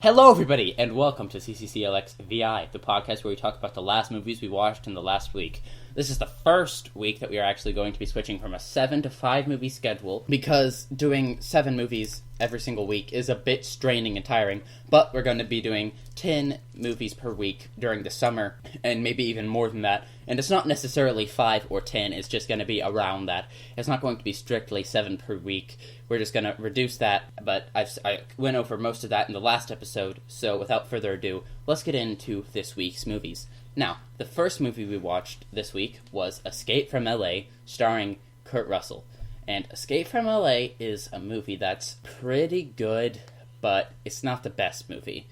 Hello, everybody, and welcome to CCCLXVI, the podcast where we talk about the last movies we watched in the last week. This is the first week that we are actually going to be switching from a 7 to 5 movie schedule, because doing 7 movies every single week is a bit straining and tiring, but we're going to be doing 10 movies per week during the summer, and maybe even more than that. And it's not necessarily 5 or 10, it's just going to be around that. It's not going to be strictly 7 per week. We're just going to reduce that, but I went over most of that in the last episode, so without further ado, let's get into this week's movies. Now, the first movie we watched this week was Escape from LA, starring Kurt Russell. And Escape from LA is a movie that's pretty good, but it's not the best movie.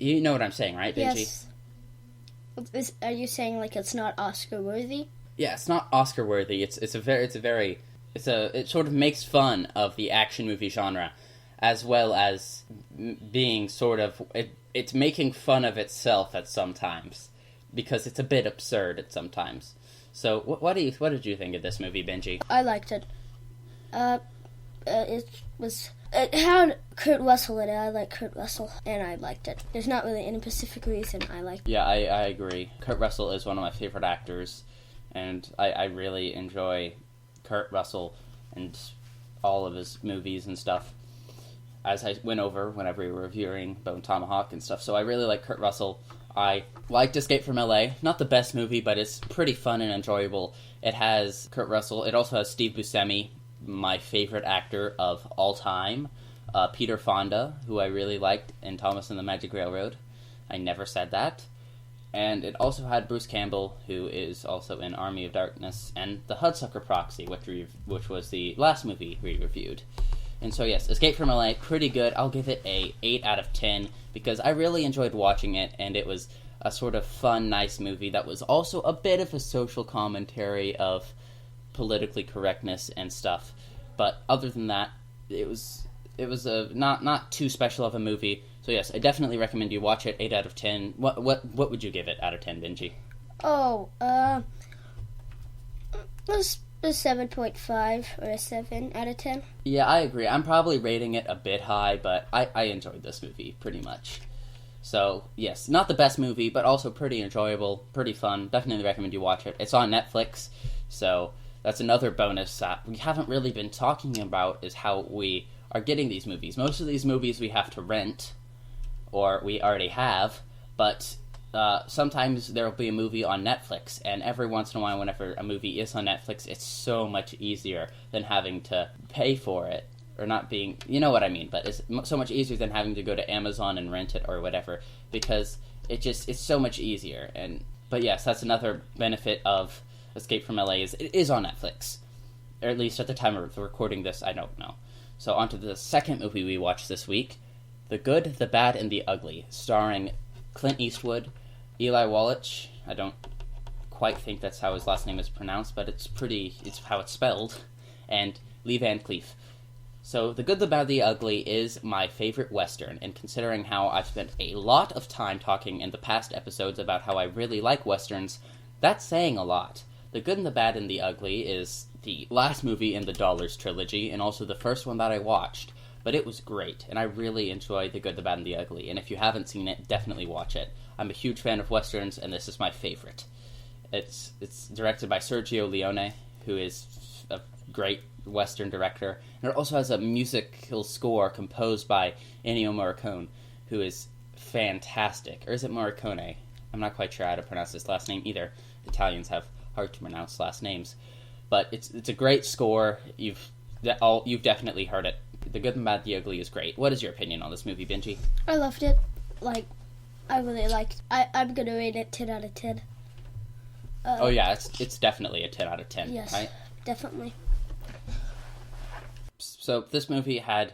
You know what I'm saying, right, Benji? Yes. Are you saying like it's not Oscar worthy? Yeah, it's not Oscar worthy. It sort of makes fun of the action movie genre, as well as being sort of it's making fun of itself at some times, because it's a bit absurd at some times. So, what did you think of this movie, Benji? I liked it. It had Kurt Russell in it. I like Kurt Russell, and I liked it. There's not really any specific reason I liked it. Yeah, I agree. Kurt Russell is one of my favorite actors, and I really enjoy Kurt Russell and all of his movies and stuff, as I went over whenever we were reviewing Bone Tomahawk and stuff. So I really like Kurt Russell. I liked Escape from LA. Not the best movie, but it's pretty fun and enjoyable. It has Kurt Russell. It also has Steve Buscemi, my favorite actor of all time. Peter Fonda, who I really liked in Thomas and the Magic Railroad. I never said that. And it also had Bruce Campbell, who is also in Army of Darkness, and The Hudsucker Proxy, which was the last movie we reviewed. And so yes, Escape from LA, pretty good. I'll give it a 8 out of 10, because I really enjoyed watching it, and it was a sort of fun, nice movie that was also a bit of a social commentary of politically correctness and stuff. But other than that, it was a not too special of a movie. So yes, I definitely recommend you watch it. 8 out of 10. What would you give it out of 10, Benji? Let's a 7.5 or a 7 out of 10. Yeah, I agree. I'm probably rating it a bit high, but I enjoyed this movie pretty much. So, yes, not the best movie, but also pretty enjoyable, pretty fun. Definitely recommend you watch it. It's on Netflix, so that's another bonus that we haven't really been talking about, is how we are getting these movies. Most of these movies we have to rent, or we already have, but sometimes there will be a movie on Netflix, and every once in a while, whenever a movie is on Netflix, it's so much easier than having to pay for it, or not being, you know what I mean, but it's so much easier than having to go to Amazon and rent it or whatever, because it's so much easier. But yes, that's another benefit of Escape from LA, is it is on Netflix, or at least at the time of recording this, I don't know. So on to the second movie we watched this week, The Good, the Bad, and the Ugly, starring Clint Eastwood, Eli Wallach. I don't quite think that's how his last name is pronounced, but it's how it's spelled, and Lee Van Cleef. So, The Good, the Bad, the Ugly is my favorite Western, and considering how I've spent a lot of time talking in the past episodes about how I really like Westerns, that's saying a lot. The Good and the Bad and the Ugly is the last movie in the Dollars trilogy, and also the first one that I watched, but it was great, and I really enjoyed The Good, the Bad, and the Ugly, and if you haven't seen it, definitely watch it. I'm a huge fan of Westerns, and this is my favorite. It's directed by Sergio Leone, who is a great Western director, and it also has a musical score composed by Ennio Morricone, who is fantastic. Or is it Morricone? I'm not quite sure how to pronounce his last name either. Italians have hard to pronounce last names. But it's a great score. You've definitely heard it. The Good, the Bad, the Ugly is great. What is your opinion on this movie, Benji? I loved it. I really liked it. I'm going to rate it 10 out of 10. Oh yeah, it's definitely a 10 out of 10, yes, right? Definitely. So this movie had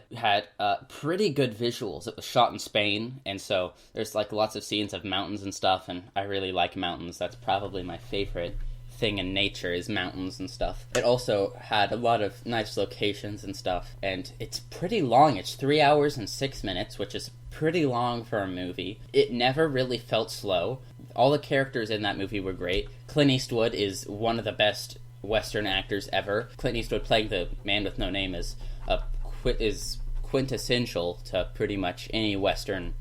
pretty good visuals. It was shot in Spain, and so there's lots of scenes of mountains and stuff, and I really like mountains. That's probably my favorite thing in nature, is mountains and stuff. It also had a lot of nice locations and stuff, and it's pretty long. It's 3 hours and 6 minutes, which is pretty long for a movie. It never really felt slow. All the characters in that movie were great. Clint Eastwood is one of the best Western actors ever. Clint Eastwood playing the man with no name is quintessential to pretty much any Western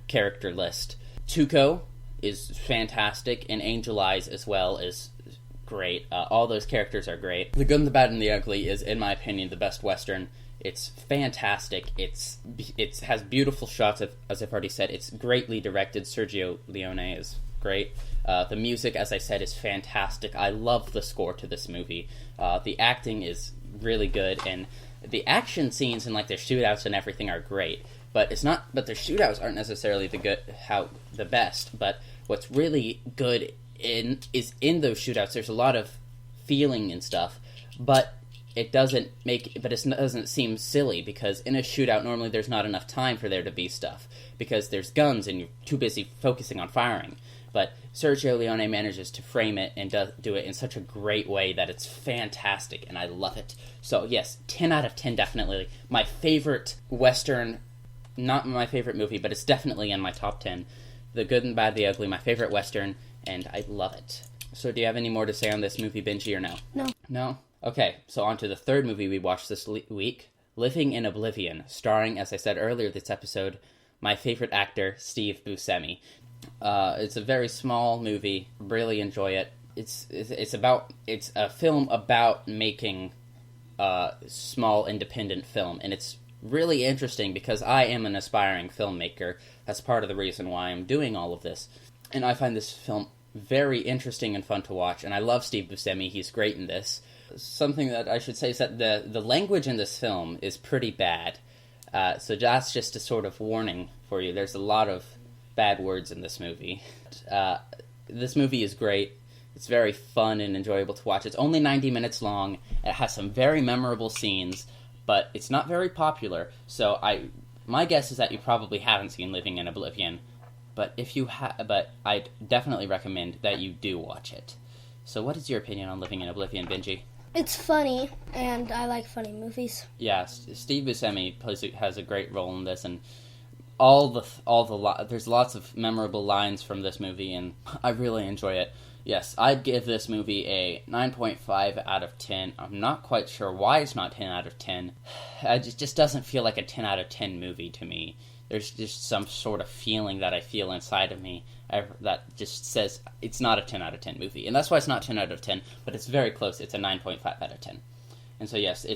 character list. Tuco is fantastic, and Angel Eyes as well is great. All those characters are great. The Good, the Bad, and the Ugly is, in my opinion, the best Western. It's fantastic. It has beautiful shots, as I've already said. It's greatly directed. Sergio Leone is great. The music, as I said, is fantastic. I love the score to this movie. The acting is really good, and the action scenes and like their shootouts and everything are great. But their shootouts aren't necessarily the best. But what's really good is in those shootouts. There's a lot of feeling and stuff, but it doesn't seem silly, because in a shootout normally there's not enough time for there to be stuff because there's guns and you're too busy focusing on firing. But Sergio Leone manages to frame it and do it in such a great way that it's fantastic, and I love it. So yes, 10 out of 10 definitely. My favorite Western, not my favorite movie, but it's definitely in my top 10. The Good and Bad, the Ugly, my favorite Western, and I love it. So do you have any more to say on this movie, Benji, or no? No. No? Okay, so on to the third movie we watched this week, Living in Oblivion, starring, as I said earlier this episode, my favorite actor, Steve Buscemi. It's a very small movie, really enjoy it. It's a film about making a small independent film, and it's really interesting because I am an aspiring filmmaker. That's part of the reason why I'm doing all of this. And I find this film very interesting and fun to watch, and I love Steve Buscemi. He's great in this. Something that I should say is that the language in this film is pretty bad. So that's just a sort of warning for you. There's a lot of bad words in this movie. This movie is great. It's very fun and enjoyable to watch. It's only 90 minutes long. It has some very memorable scenes, but it's not very popular. So my guess is that you probably haven't seen Living in Oblivion. But but I'd definitely recommend that you do watch it. So what is your opinion on Living in Oblivion, Benji? It's funny, and I like funny movies. Yeah, Steve Buscemi has a great role in this, and there's lots of memorable lines from this movie, and I really enjoy it. Yes, I'd give this movie a 9.5 out of 10. I'm not quite sure why it's not 10 out of 10. It just doesn't feel like a 10 out of 10 movie to me. There's just some sort of feeling that I feel inside of me that just says it's not a 10 out of 10 movie. And that's why it's not 10 out of 10, but it's very close. It's a 9.5 out of 10. And so yes,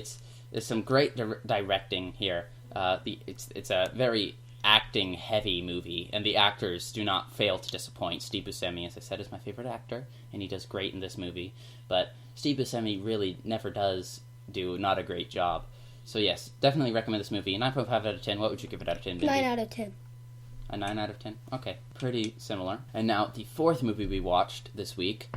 there's some great directing here. It's a very acting-heavy movie, and the actors do not fail to disappoint. Steve Buscemi, as I said, is my favorite actor, and he does great in this movie. But Steve Buscemi really never does do not a great job. So yes, definitely recommend this movie. 9.5 out of 10. What would you give it out of 10, Benji? 9 out of 10. A 9 out of 10? Okay, pretty similar. And now, the fourth movie we watched this week,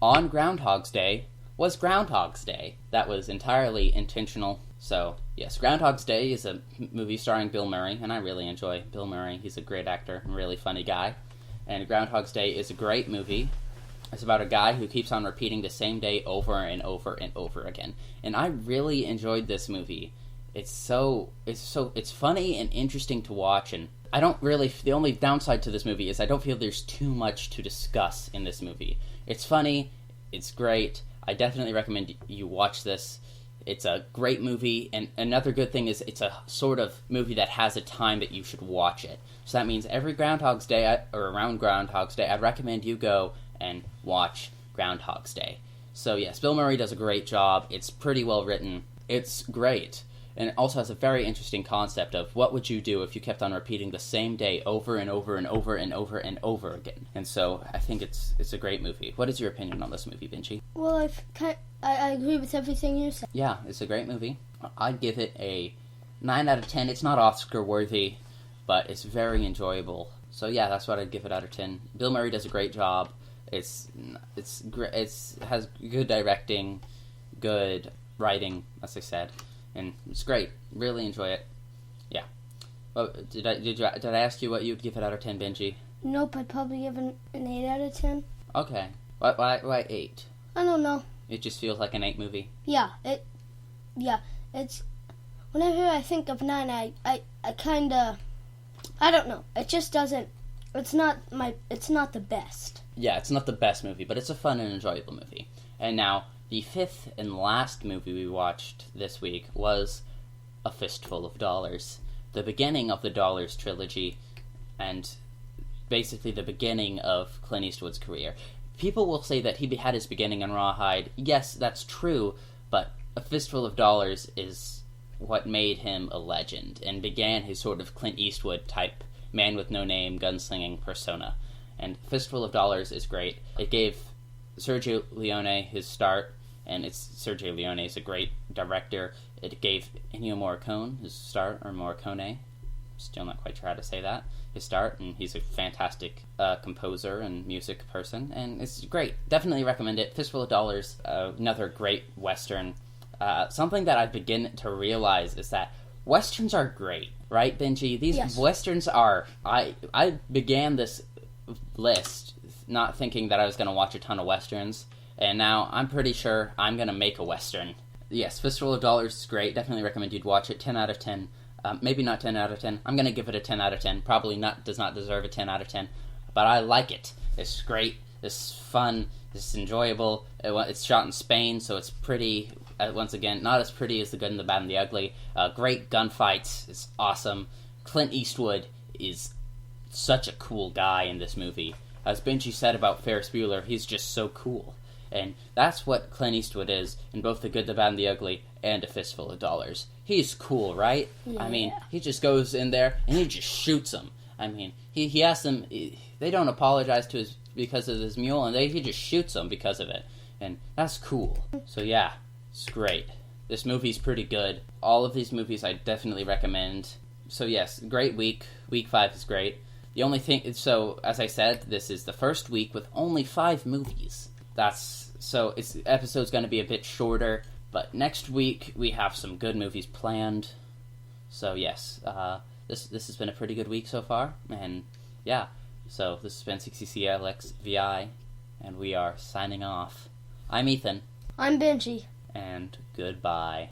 on Groundhog's Day, was Groundhog's Day. That was entirely intentional. So, yes, Groundhog's Day is a movie starring Bill Murray, and I really enjoy Bill Murray. He's a great actor and really funny guy. And Groundhog's Day is a great movie. It's about a guy who keeps on repeating the same day over and over and over again. And I really enjoyed this movie. It's funny and interesting to watch, and the only downside to this movie is I don't feel there's too much to discuss in this movie. It's funny, it's great. I definitely recommend you watch this. It's a great movie, and another good thing is it's a sort of movie that has a time that you should watch it. So that means every Groundhog's Day, or around Groundhog's Day, I'd recommend you go and watch Groundhog's Day. So yes, Bill Murray does a great job. It's pretty well written. It's great. And it also has a very interesting concept of what would you do if you kept on repeating the same day over and over and over and over and over again. And so I think it's a great movie. What is your opinion on this movie, Benji? Well, I agree with everything you said. Yeah, it's a great movie. I'd give it a 9 out of 10. It's not Oscar-worthy, but it's very enjoyable. So yeah, that's what I'd give it out of 10. Bill Murray does a great job. It has good directing, good writing, as I said, and it's great. Really enjoy it. Yeah. Well, did I ask you what you'd give it out of 10, Benji? Nope, I'd probably give it an 8 out of 10. Okay. Why 8? I don't know. It just feels like an 8 movie. Yeah. It's whenever I think of 9, I kinda, I don't know. It just doesn't. It's not the best. Yeah, it's not the best movie, but it's a fun and enjoyable movie. And now, the fifth and last movie we watched this week was A Fistful of Dollars, the beginning of the Dollars trilogy. and basically the beginning of Clint Eastwood's career. People will say that he had his beginning in Rawhide. Yes, that's true, but A Fistful of Dollars is what made him a legend and began his sort of Clint Eastwood type man with no name gunslinging persona. And Fistful of Dollars is great. It gave Sergio Leone his start, and Sergio Leone is a great director. It gave Ennio Morricone his start, or Morricone, still not quite sure how to say that, his start, and he's a fantastic composer and music person, and it's great. Definitely recommend it. Fistful of Dollars, another great Western. Something that I begin to realize is that Westerns are great, right, Benji? These Yes. Westerns are... I began this list not thinking that I was going to watch a ton of Westerns, and now I'm pretty sure I'm going to make a Western. Yes, Fistful of Dollars is great. Definitely recommend you'd watch it. 10 out of 10. Maybe not 10 out of 10. I'm going to give it a 10 out of 10. Probably does not deserve a 10 out of 10. But I like it. It's great. It's fun. It's enjoyable. It's shot in Spain, so it's pretty. Once again, not as pretty as The Good and the Bad and the Ugly. Great gunfights. It's awesome. Clint Eastwood is such a cool guy in this movie. As Benji said about Ferris Bueller, he's just so cool. And that's what Clint Eastwood is in both The Good, the Bad, and the Ugly and A Fistful of Dollars. He's cool, right? Yeah. I mean, he just goes in there and he just shoots them. I mean, he asks them, they don't apologize to his because of his mule, and he just shoots them because of it. And that's cool. So yeah, it's great. This movie's pretty good. All of these movies I definitely recommend. So yes, great week. Week 5 is great. The only thing, so as I said, this is the first week with only 5 movies. Episode's going to be a bit shorter, but next week we have some good movies planned. So yes, this has been a pretty good week so far, and yeah, so this has been CCCLXVI, and we are signing off. I'm Ethan. I'm Benji. And goodbye.